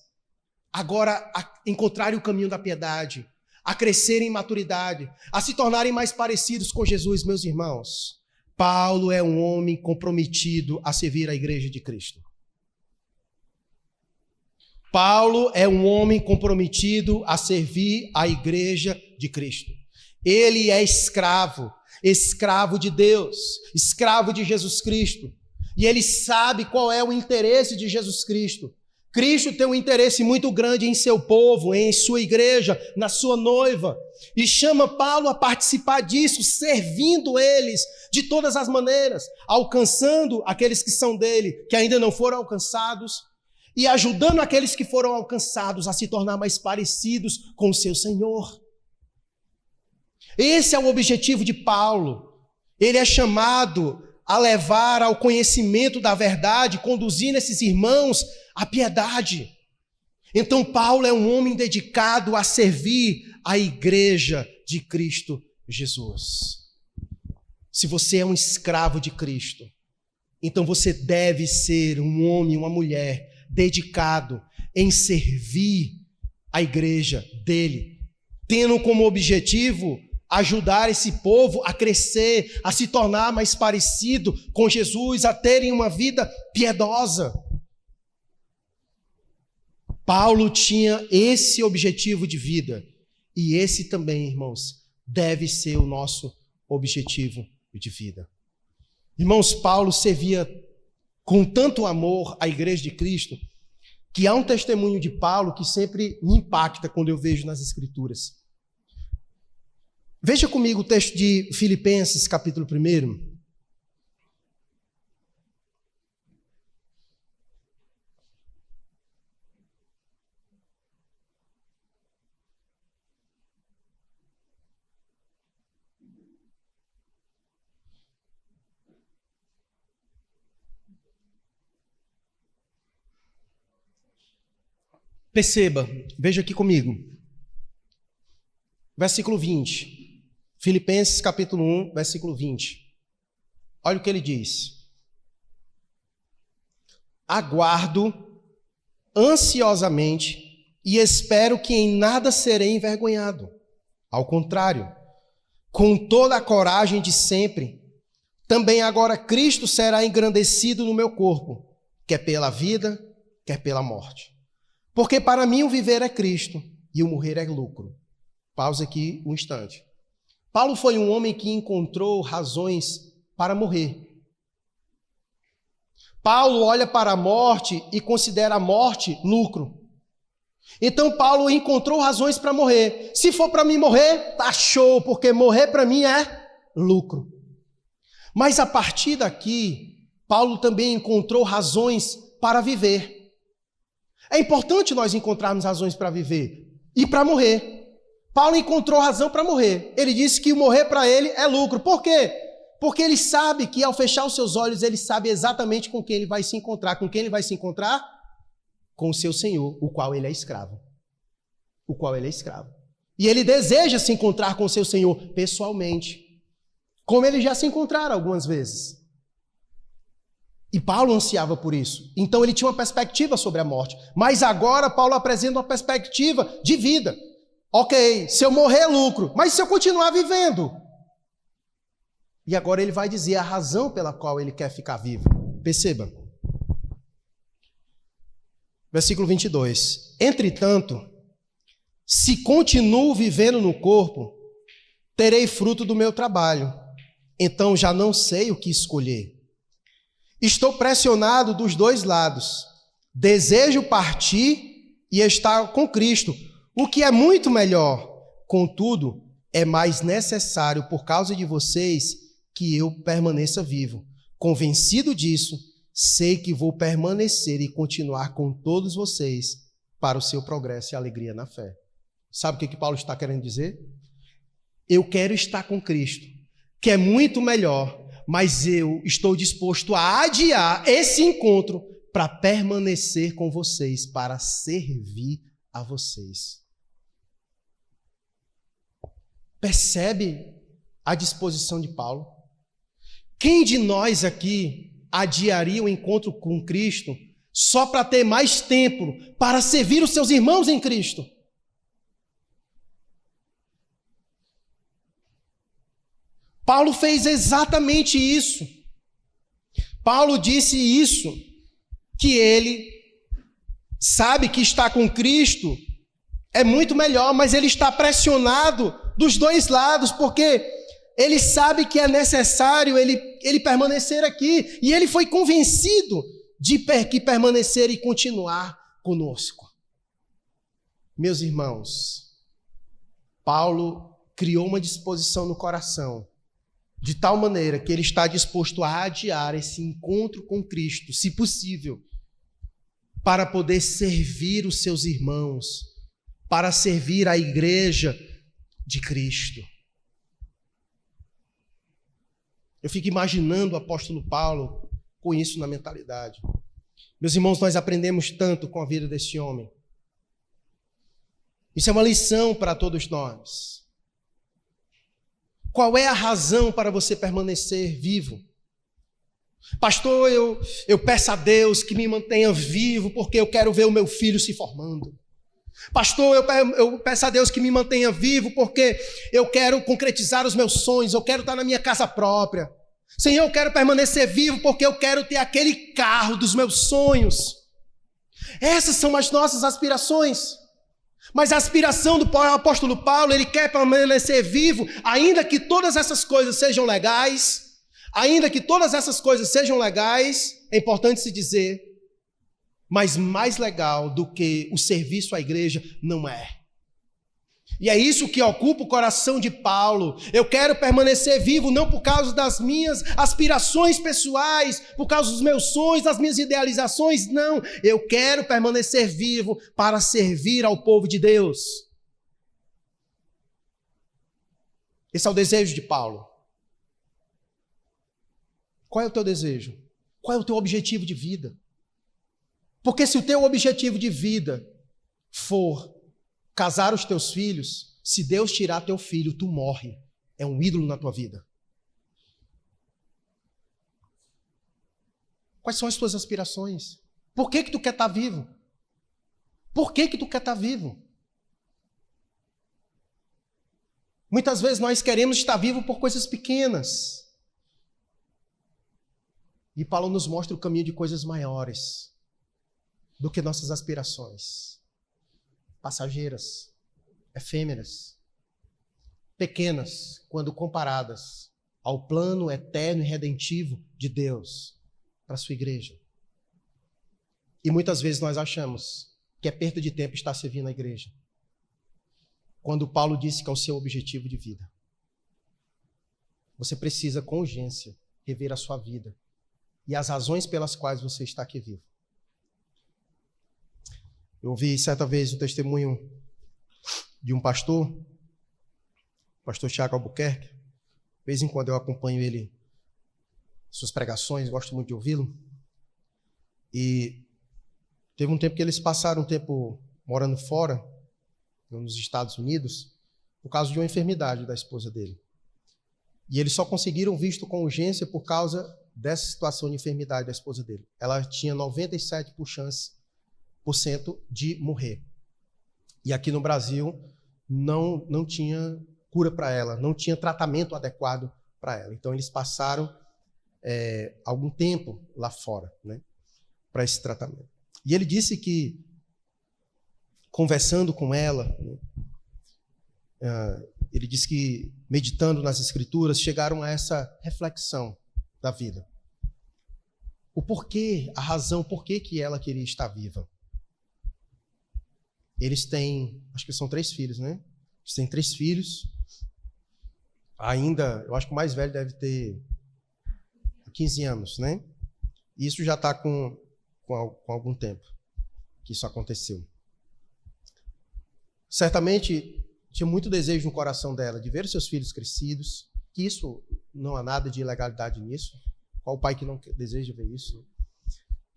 agora a encontrarem o caminho da piedade, a crescerem em maturidade, a se tornarem mais parecidos com Jesus, meus irmãos. Paulo é um homem comprometido a servir a igreja de Cristo. Paulo é um homem comprometido a servir a igreja de Cristo. Ele é escravo de Deus, escravo de Jesus Cristo. E ele sabe qual é o interesse de Jesus Cristo. Cristo tem um interesse muito grande em seu povo, em sua igreja, na sua noiva. E chama Paulo a participar disso, servindo eles de todas as maneiras, alcançando aqueles que são dele, que ainda não foram alcançados, e ajudando aqueles que foram alcançados a se tornar mais parecidos com o seu Senhor. Esse é o objetivo de Paulo. Ele é chamado a levar ao conhecimento da verdade, conduzindo esses irmãos à piedade. Então Paulo é um homem dedicado a servir a igreja de Cristo Jesus. Se você é um escravo de Cristo, então você deve ser um homem, uma mulher dedicado em servir a igreja dele, tendo como objetivo ajudar esse povo a crescer, a se tornar mais parecido com Jesus, a terem uma vida piedosa. Paulo tinha esse objetivo de vida, e esse também, irmãos, deve ser o nosso objetivo de vida. Irmãos, Paulo servia com tanto amor a igreja de Cristo, que há um testemunho de Paulo que sempre me impacta quando eu vejo nas Escrituras. Veja comigo o texto de Filipenses, capítulo 1. Perceba, veja aqui comigo. Versículo 20. Filipenses capítulo 1, versículo 20. Olha o que ele diz. Aguardo ansiosamente e espero que em nada serei envergonhado. Ao contrário, com toda a coragem de sempre, também agora Cristo será engrandecido no meu corpo, quer pela vida, quer pela morte. Porque para mim o viver é Cristo e o morrer é lucro. Pausa aqui um instante. Paulo foi um homem que encontrou razões para morrer. Paulo olha para a morte e considera a morte lucro. Então Paulo encontrou razões para morrer. Se for para mim morrer, tá show, porque morrer para mim é lucro. Mas a partir daqui, Paulo também encontrou razões para viver. É importante nós encontrarmos razões para viver e para morrer. Paulo encontrou razão para morrer. Ele disse que morrer para ele é lucro. Por quê? Porque ele sabe que ao fechar os seus olhos, ele sabe exatamente com quem ele vai se encontrar. Com quem ele vai se encontrar? Com o seu Senhor, o qual ele é escravo. O qual ele é escravo. E ele deseja se encontrar com o seu Senhor pessoalmente, como ele já se encontrara algumas vezes. E Paulo ansiava por isso. Então ele tinha uma perspectiva sobre a morte. Mas agora Paulo apresenta uma perspectiva de vida. Ok, se eu morrer é lucro, mas se eu continuar vivendo? E agora ele vai dizer a razão pela qual ele quer ficar vivo. Perceba. Versículo 22. Entretanto, se continuo vivendo no corpo, terei fruto do meu trabalho. Então já não sei o que escolher. Estou pressionado dos dois lados. Desejo partir e estar com Cristo, o que é muito melhor. Contudo, é mais necessário por causa de vocês que eu permaneça vivo. Convencido disso, sei que vou permanecer e continuar com todos vocês para o seu progresso e alegria na fé. Sabe o que Paulo está querendo dizer? eu quero estar com Cristo, que é muito melhor, mas eu estou disposto a adiar esse encontro para permanecer com vocês, para servir a vocês. Percebe a disposição de Paulo? Quem de nós aqui adiaria o encontro com Cristo só para ter mais tempo para servir os seus irmãos em Cristo? Paulo fez exatamente isso. Paulo disse isso, que ele sabe que estar com Cristo é muito melhor, mas ele está pressionado dos dois lados, porque ele sabe que é necessário ele permanecer aqui, e ele foi convencido de que permanecer e continuar conosco. Meus irmãos, Paulo criou uma disposição no coração, de tal maneira que ele está disposto a adiar esse encontro com Cristo, se possível, para poder servir os seus irmãos, para servir a igreja de Cristo. Eu fico imaginando o apóstolo Paulo com isso na mentalidade. Meus irmãos, nós aprendemos tanto com a vida desse homem. Isso é uma lição para todos nós. Qual é a razão para você permanecer vivo? Pastor, eu peço a Deus que me mantenha vivo porque eu quero ver o meu filho se formando. Pastor, eu peço a Deus que me mantenha vivo porque eu quero concretizar os meus sonhos, eu quero estar na minha casa própria. Senhor, eu quero permanecer vivo porque eu quero ter aquele carro dos meus sonhos. Essas são as nossas aspirações. Mas a aspiração do apóstolo Paulo, ele quer permanecer vivo, ainda que todas essas coisas sejam legais, é importante se dizer, mas mais legal do que o serviço à igreja não é. E é isso que ocupa o coração de Paulo. Eu quero permanecer vivo não por causa das minhas aspirações pessoais, por causa dos meus sonhos, das minhas idealizações, não. Eu quero permanecer vivo para servir ao povo de Deus. Esse é o desejo de Paulo. Qual é o teu desejo? Qual é o teu objetivo de vida? Porque se o teu objetivo de vida for casar os teus filhos, se Deus tirar teu filho, tu morre. É um ídolo na tua vida. Quais são as tuas aspirações? Por que tu quer estar vivo? Por que tu quer estar vivo? Muitas vezes nós queremos estar vivo por coisas pequenas. E Paulo nos mostra o caminho de coisas maiores do que nossas aspirações. Passageiras, efêmeras, pequenas quando comparadas ao plano eterno e redentivo de Deus para a sua igreja. E muitas vezes nós achamos que é perda de tempo estar servindo a igreja, quando Paulo disse que é o seu objetivo de vida. Você precisa com urgência rever a sua vida e as razões pelas quais você está aqui vivo. Eu ouvi certa vez o testemunho de um pastor, o pastor Tiago Albuquerque. De vez em quando eu acompanho ele, suas pregações, gosto muito de ouvi-lo. E teve um tempo que eles passaram um tempo morando fora, nos Estados Unidos, por causa de uma enfermidade da esposa dele. E eles só conseguiram visto com urgência por causa dessa situação de enfermidade da esposa dele. Ela tinha 97% de morrer. E aqui no Brasil não tinha cura para ela, não tinha tratamento adequado para ela. Então eles passaram algum tempo lá fora, né, para esse tratamento. E ele disse que, conversando com ela, né, ele disse que, meditando nas Escrituras, chegaram a essa reflexão da vida. O porquê, a razão, por que ela queria estar viva. Eles têm, acho que são 3 filhos, né? Eles têm 3 filhos. Ainda, eu acho que o mais velho deve ter 15 anos, né? E isso já está com algum tempo que isso aconteceu. Certamente, tinha muito desejo no coração dela de ver os seus filhos crescidos, que isso não há nada de ilegalidade nisso. Qual pai que não deseja ver isso?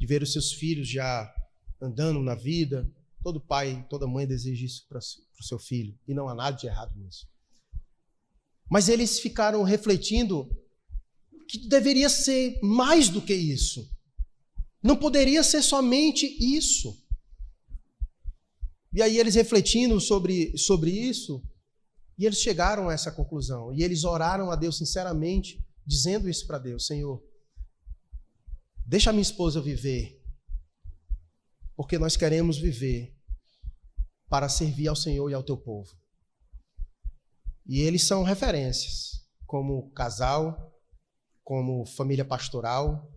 De ver os seus filhos já andando na vida. Todo pai, toda mãe deseja isso para o seu filho, e não há nada de errado nisso. Mas eles ficaram refletindo que deveria ser mais do que isso. Não poderia ser somente isso. E aí eles refletindo sobre isso, e eles chegaram a essa conclusão. E eles oraram a Deus sinceramente, dizendo isso para Deus: Senhor, deixa a minha esposa viver, porque nós queremos viver para servir ao Senhor e ao teu povo. E eles são referências, como casal, como família pastoral,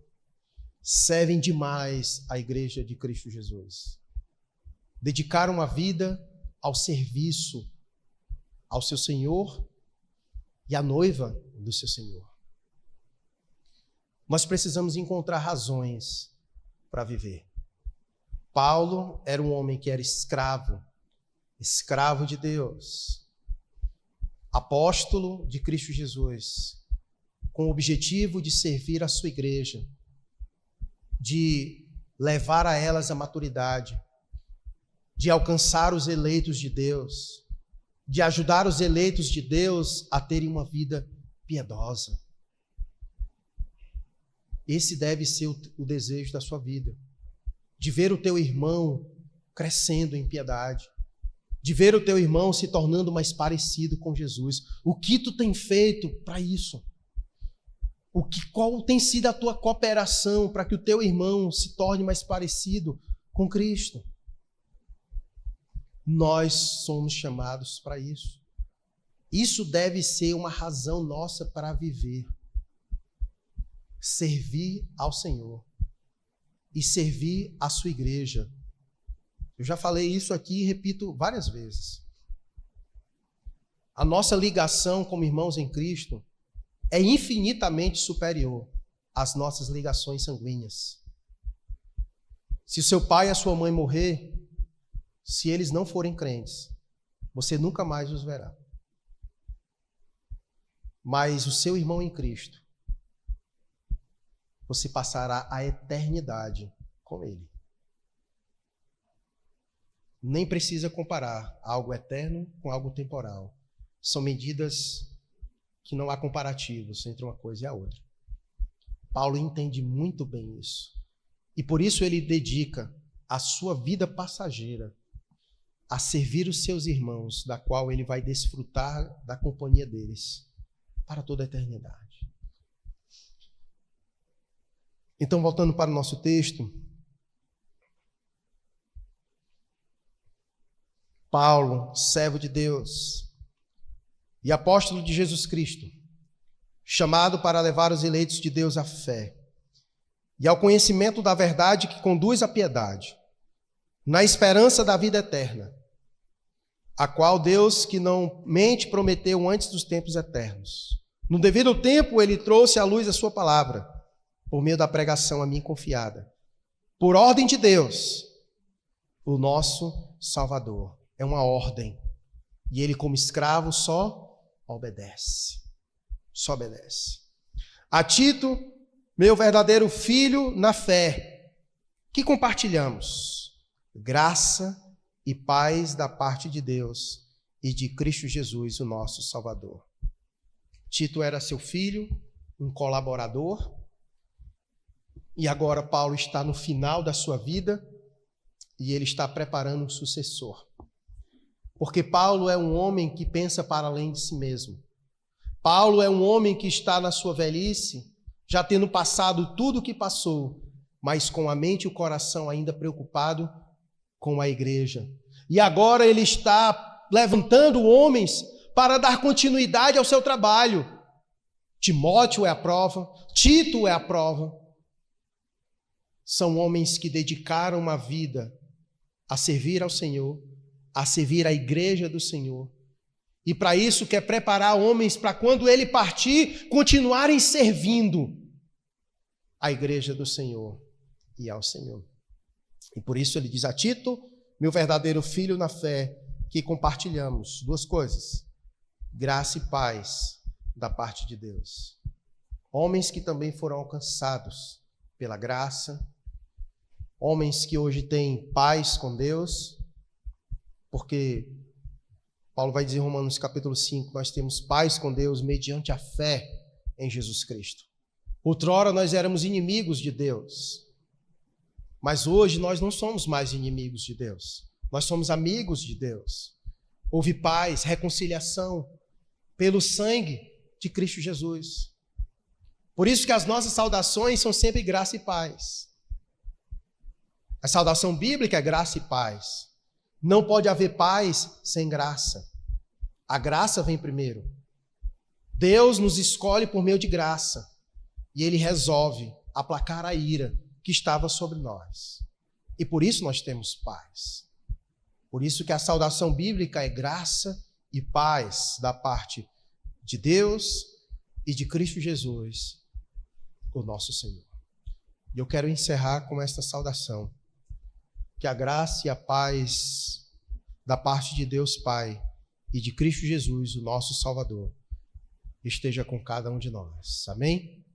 servem demais à igreja de Cristo Jesus. Dedicaram a vida ao serviço ao seu Senhor e à noiva do seu Senhor. Nós precisamos encontrar razões para viver. Paulo era um homem que era escravo de Deus, apóstolo de Cristo Jesus, com o objetivo de servir a sua igreja, de levar a elas a maturidade, de alcançar os eleitos de Deus, de ajudar os eleitos de Deus a terem uma vida piedosa. Esse deve ser o desejo da sua vida, de ver o teu irmão crescendo em piedade, de ver o teu irmão se tornando mais parecido com Jesus. O que tu tem feito para isso? Qual tem sido a tua cooperação para que o teu irmão se torne mais parecido com Cristo? Nós somos chamados para isso. Isso deve ser uma razão nossa para viver. Servir ao Senhor e servir à sua igreja. Eu já falei isso aqui e repito várias vezes. A nossa ligação como irmãos em Cristo é infinitamente superior às nossas ligações sanguíneas. Se o seu pai e a sua mãe morrer, se eles não forem crentes, você nunca mais os verá. Mas o seu irmão em Cristo, você passará a eternidade com ele. Nem precisa comparar algo eterno com algo temporal. São medidas que não há comparativos entre uma coisa e a outra. Paulo entende muito bem isso. E por isso ele dedica a sua vida passageira a servir os seus irmãos, da qual ele vai desfrutar da companhia deles para toda a eternidade. Então, voltando para o nosso texto, Paulo, servo de Deus e apóstolo de Jesus Cristo, chamado para levar os eleitos de Deus à fé e ao conhecimento da verdade que conduz à piedade, na esperança da vida eterna, a qual Deus, que não mente, prometeu antes dos tempos eternos. No devido tempo, ele trouxe à luz a sua palavra, por meio da pregação a mim confiada, por ordem de Deus, o nosso Salvador. É uma ordem. E ele, como escravo, só obedece. Só obedece. A Tito, meu verdadeiro filho na fé, que compartilhamos graça e paz da parte de Deus e de Cristo Jesus, o nosso Salvador. Tito era seu filho, um colaborador, e agora Paulo está no final da sua vida e ele está preparando um sucessor. Porque Paulo é um homem que pensa para além de si mesmo. Paulo é um homem que está na sua velhice, já tendo passado tudo o que passou, mas com a mente e o coração ainda preocupado com a igreja. E agora ele está levantando homens para dar continuidade ao seu trabalho. Timóteo é a prova, Tito é a prova. São homens que dedicaram uma vida a servir ao Senhor, a servir a igreja do Senhor. E para isso quer preparar homens para quando ele partir, continuarem servindo a igreja do Senhor e ao Senhor. E por isso ele diz a Tito, meu verdadeiro filho na fé, que compartilhamos duas coisas: graça e paz da parte de Deus. Homens que também foram alcançados pela graça, homens que hoje têm paz com Deus, porque Paulo vai dizer em Romanos capítulo 5, nós temos paz com Deus mediante a fé em Jesus Cristo. Outrora nós éramos inimigos de Deus, mas hoje nós não somos mais inimigos de Deus. Nós somos amigos de Deus. Houve paz, reconciliação pelo sangue de Cristo Jesus. Por isso que as nossas saudações são sempre graça e paz. A saudação bíblica é graça e paz. Não pode haver paz sem graça. A graça vem primeiro. Deus nos escolhe por meio de graça e Ele resolve aplacar a ira que estava sobre nós. E por isso nós temos paz. Por isso que a saudação bíblica é graça e paz da parte de Deus e de Cristo Jesus, o nosso Senhor. E eu quero encerrar com esta saudação. Que a graça e a paz da parte de Deus Pai e de Cristo Jesus, o nosso Salvador, esteja com cada um de nós. Amém?